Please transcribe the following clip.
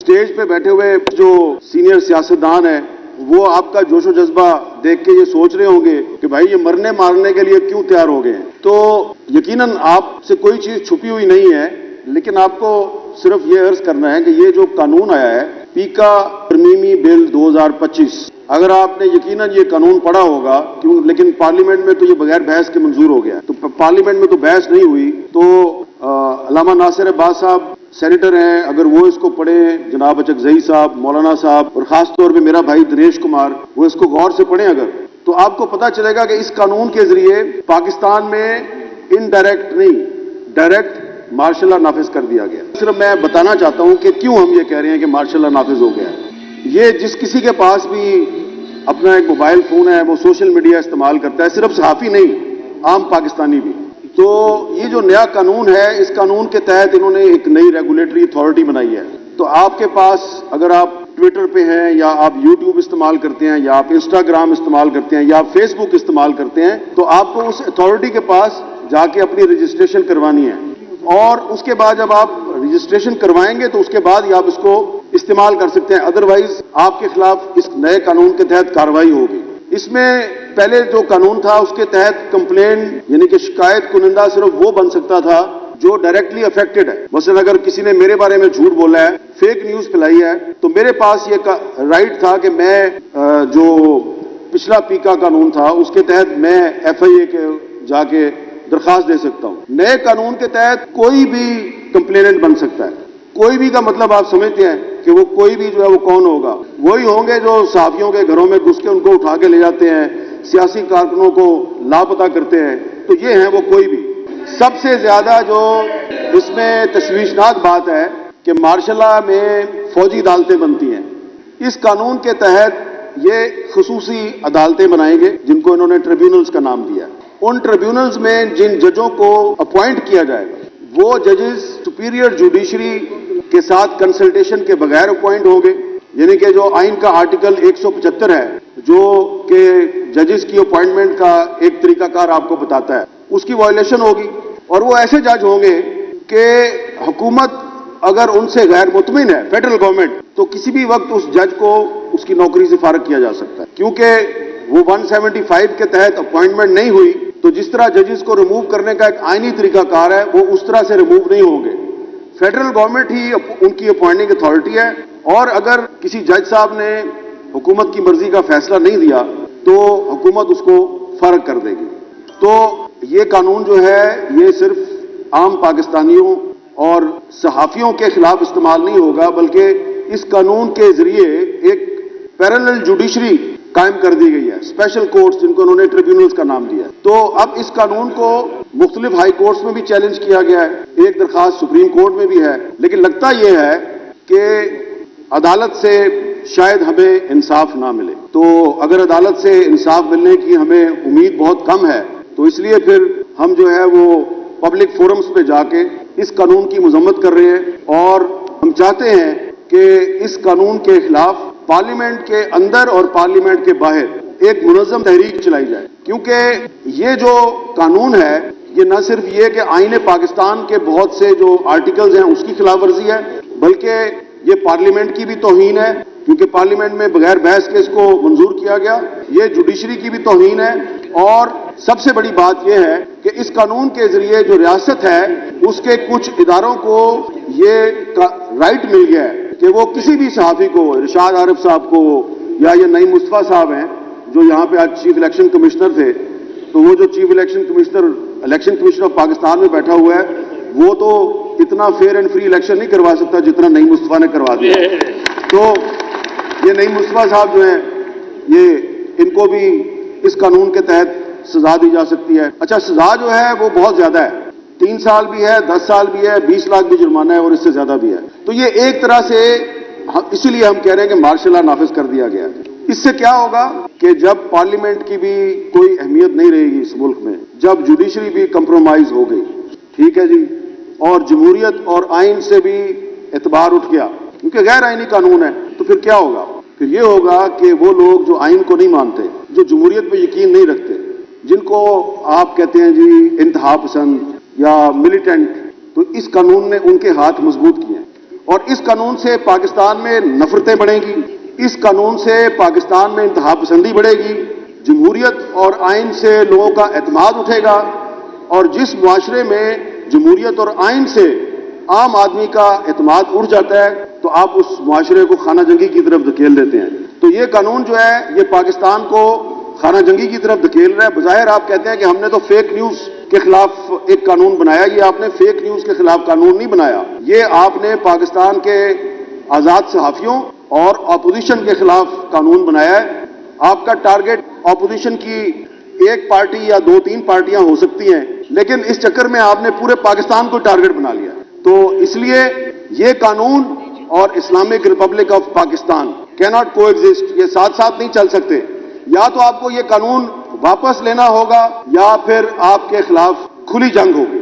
Stage पे बैठे हुए जो सीनियर सियासतदान हैं वो आपका जोशो जज्बा देख के ये सोच रहे होंगे कि भाई ये मरने मारने के लिए क्यों तैयार हो गए हैं। तो यकीनन आपसे कोई चीज छुपी हुई नहीं है, लेकिन आपको सिर्फ ये अर्ज करना है कि ये जो कानून आया है पीका तरमीमी बिल 2025, अगर आपने यकीनन ये कानून पढ़ा होगा, क्यों, लेकिन पार्लियामेंट में तो ये बगैर बहस के मंजूर हो गया। तो पार्लियामेंट में तो बहस नहीं हुई, तो अल्लामा नासिर अब्बास साहब सेनेटर हैं, अगर वो इसको पढ़ें, जनाब अचकजई साहब, मौलाना साहब और खास तौर पे मेरा भाई दिनेश कुमार, वो इसको गौर से पढ़ें अगर, तो आपको पता चलेगा कि इस कानून के जरिए पाकिस्तान में इनडायरेक्ट नहीं डायरेक्ट मार्शल लॉ नाफिज कर दिया गया। सिर्फ मैं बताना चाहता हूं कि क्यों हम ये कह रहे हैं कि मार्शल लॉ नाफिज हो गया है। ये जिस किसी के पास भी अपना एक मोबाइल फोन है वो सोशल मीडिया इस्तेमाल करता है, सिर्फ सहाफी नहीं, आम पाकिस्तानी भी। तो ये जो नया कानून है, इस कानून के तहत इन्होंने एक नई रेगुलेटरी अथॉरिटी बनाई है। तो आपके पास अगर आप ट्विटर पे हैं या आप यूट्यूब इस्तेमाल करते हैं या आप इंस्टाग्राम इस्तेमाल करते हैं या आप फेसबुक इस्तेमाल करते हैं, तो आपको उस अथॉरिटी के पास जाके अपनी रजिस्ट्रेशन करवानी है, और उसके बाद जब आप रजिस्ट्रेशन करवाएंगे तो उसके बाद ही आप इसको इस्तेमाल कर सकते हैं, अदरवाइज आपके खिलाफ इस नए कानून के तहत कार्रवाई होगी। इसमें पहले जो कानून था उसके तहत कंप्लेन यानी कि शिकायत कुनिंदा सिर्फ वो बन सकता था जो डायरेक्टली अफेक्टेड है। मसलन अगर किसी ने मेरे बारे में झूठ बोला है, फेक न्यूज फैलाई है, तो मेरे पास ये राइट था कि मैं जो पिछला पीका कानून था उसके तहत मैं FIA के जाके दरखास्त दे सकता हूं। नए कानून के तहत कोई भी कंप्लेनेंट बन सकता है। कोई भी का मतलब आप समझते हैं कि वो कोई भी जो है वो कौन होगा? वही होंगे जो सहाफियों के घरों में घुस के उनको उठा के ले जाते हैं, सियासी कारकुनों को लापता करते हैं, तो ये हैं वो कोई भी। सबसे ज्यादा जो इसमें तशवीशनाक बात है कि मार्शल लॉ में फौजी अदालतें बनती हैं। इस कानून के तहत ये खुसूसी अदालतें बनाएंगे जिनको इन्होंने ट्रिब्यूनल्स का नाम दिया है। उन ट्रिब्यूनल्स में जिन जजों को अपॉइंट किया जाएगा वो जजेस सुपीरियर जुडिशरी के साथ कंसल्टेशन के बगैर अपॉइंट होंगे, यानी कि जो आइन का आर्टिकल 175 है जो कि जजेस की अपॉइंटमेंट का एक तरीकाकार आपको बताता है, उसकी वायलेशन होगी। और वो ऐसे जज होंगे कि हुकूमत अगर उनसे गैर मुतमिन है, फेडरल गवर्नमेंट, तो किसी भी वक्त उस जज को उसकी नौकरी से फारिग किया जा सकता है, क्योंकि वो 175 के तहत अपॉइंटमेंट नहीं हुई। तो जिस तरह जजेस को रिमूव करने का एक आईनी तरीकाकार है, वो उस तरह से रिमूव नहीं होंगे। फेडरल गवर्नमेंट ही उनकी अपॉइंटिंग अथॉरिटी है, और अगर किसी जज साहब ने हुकूमत की मर्जी का फैसला नहीं दिया तो हुकूमत उसको फारिग कर देगी। तो ये कानून जो है ये सिर्फ आम पाकिस्तानियों और सहाफियों के खिलाफ इस्तेमाल नहीं होगा, बल्कि इस कानून के जरिए एक पैरेलल जुडिशरी कायम कर दी गई है, स्पेशल कोर्ट्स जिनको उन्होंने ट्रिब्यूनल्स का नाम दिया है। तो अब इस कानून को मुख्तलिफ हाई कोर्ट्स में भी चैलेंज किया गया है, एक दरखास्त सुप्रीम कोर्ट में भी है, लेकिन लगता यह है कि अदालत से शायद हमें इंसाफ ना मिले। तो अगर अदालत से इंसाफ मिलने की हमें उम्मीद बहुत कम है, तो इसलिए फिर हम जो है वो पब्लिक फोरम्स पे जाके इस कानून की मजम्मत कर रहे हैं, और हम चाहते हैं कि इस कानून के खिलाफ पार्लियामेंट के अंदर और पार्लियामेंट के बाहर एक मुनज़्ज़म तहरीक चलाई जाए, क्योंकि ये जो कानून है ये न सिर्फ ये कि आईने पाकिस्तान के बहुत से जो आर्टिकल्स हैं उसकी खिलाफ वर्जी है, बल्कि ये पार्लियामेंट की भी तौहीन है, क्योंकि पार्लियामेंट में बगैर बहस के इसको मंजूर किया गया। ये जुडिशरी की भी तौहीन है, और सबसे बड़ी बात यह है कि इस कानून के जरिए जो रियासत है उसके कुछ इदारों को ये राइट मिल गया है कि वो किसी भी सहाफ़ी को, इरशाद आरिफ साहब को या ये नईम मुस्तफ़ा साहब हैं जो यहाँ पे आज चीफ इलेक्शन कमिश्नर थे, तो वो जो chief election commissioner of Pakistan में बैठा हुआ है वो तो इतना फेयर एंड फ्री इलेक्शन नहीं करवा सकता जितना नईम मुस्तफ़ा ने करवा दिया। तो ये नईम मुस्तफ़ा साहब जो हैं ये इनको भी इस कानून के तहत सजा दी जा सकती है। अच्छा, सजा जो है वो बहुत ज्यादा है, 3 साल भी है, 10 साल भी है, 20 लाख भी जुर्माना है और इससे ज्यादा भी है। तो ये एक तरह से इसीलिए हम कह रहे हैं कि मार्शल लॉ नाफिज कर दिया गया है। इससे क्या होगा कि जब पार्लियामेंट की भी कोई अहमियत नहीं रहेगी इस मुल्क में, जब जुडिशरी भी कंप्रोमाइज हो गई, ठीक है जी, और जमहूरियत और आइन से भी एतबार उठ गया क्योंकि गैर आइनी कानून है, तो फिर क्या होगा? फिर ये होगा कि वो लोग जो आइन को नहीं मानते, जो जमहूरियत पे यकीन नहीं रखते, जिनको आप कहते हैं जी इंतहा पसंद या मिलिटेंट, तो इस कानून ने उनके हाथ मजबूत किए हैं। اور اس قانون سے پاکستان میں نفرتیں بڑھیں گی، اس قانون سے پاکستان میں انتہا پسندی بڑھے گی، جمہوریت اور آئین سے لوگوں کا اعتماد اٹھے گا، اور جس معاشرے میں جمہوریت اور آئین سے عام آدمی کا اعتماد اٹھ جاتا ہے تو آپ اس معاشرے کو خانہ جنگی کی طرف دھکیل دیتے ہیں۔ تو یہ قانون جو ہے یہ پاکستان کو خانہ جنگی کی طرف دھکیل رہا ہے۔ بظاہر آپ کہتے ہیں کہ ہم نے تو فیک نیوز کے خلاف ایک قانون بنایا، یہ آپ نے فیک نیوز کے خلاف قانون نہیں بنایا، یہ آپ نے پاکستان کے آزاد صحافیوں اور اپوزیشن کے خلاف قانون بنایا ہے۔ آپ کا ٹارگٹ اپوزیشن کی ایک پارٹی یا دو تین پارٹیاں ہو سکتی ہیں، لیکن اس چکر میں آپ نے پورے پاکستان کو ٹارگٹ بنا لیا۔ تو اس لیے یہ قانون اور اسلامک ریپبلک آف پاکستان کیناٹ کو ایگزسٹ، یہ ساتھ ساتھ نہیں چل سکتے۔ یا تو آپ کو یہ قانون واپس لینا ہوگا یا پھر آپ کے خلاف کھلی جنگ ہوگی۔